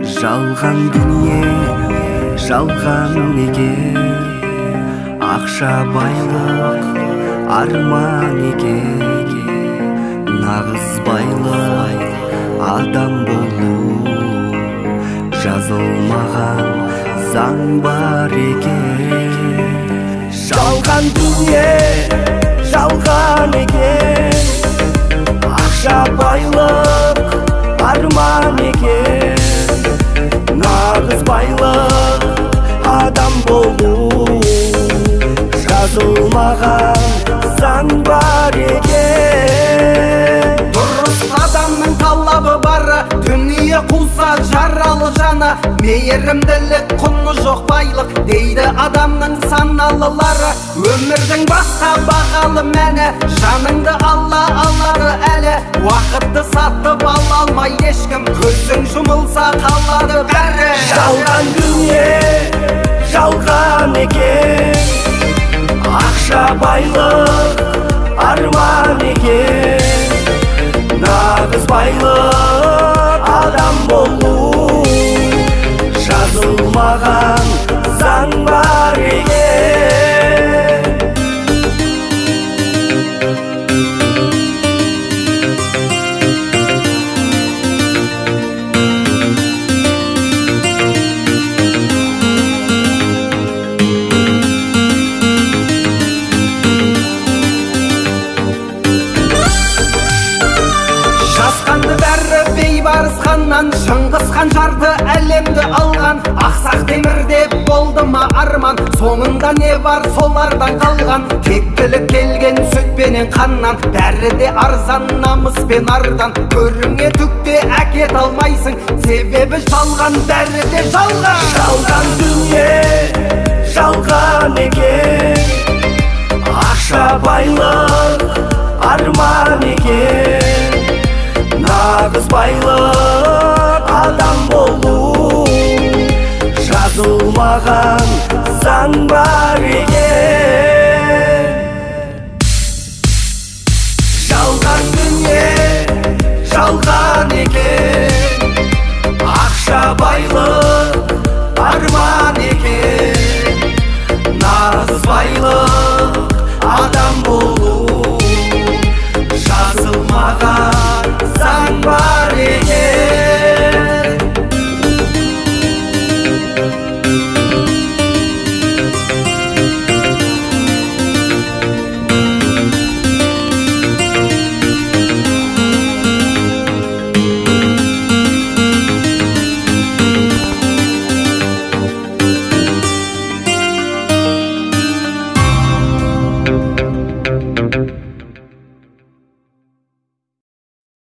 Жалған дүние, жалған екен, ақша байлық, арман екен. Нағыз байлық, адам болу, жазылмаған заң бар екен. Жалған дүние, жалған екен, ақша байлық, арман екен. Нағыз байлық, адам болу, жазылмаған заң бар екен. Дұрыс адамның талабы бары, дүние қуса жаралы жаны. Мейірімділік құны жоқ байлық, дейді адамның саналылары. Өмірдің басқа бағалы мәні, жаныңды Алла алады әлі. Уақытты сатып ала алмай ешкім, көзің жұмылса қалады бәрі. Жалған дүние, жалған екен, ақша байлық, арман екен. Нағыз байлық, адам болу, жазылмаған заң бар екен. Жасқанды бәрі бейбарыс ханнан, Шыңғыс хан жарды әлемді алған. Ақсақ темірде болды ма арман, соңында не бар солардан қалған. Тектілік келген сүтпенен қаннан, бәрі де арзан, намыс пен ардан. Көріңе түкте әкет алмайсың, себебі жалған, бәрі де жалған. Жалған дүние, жалған екен, ақша байлық, арман екен. Нағыз байлық, адам болу, жазылмаған заң бар екен.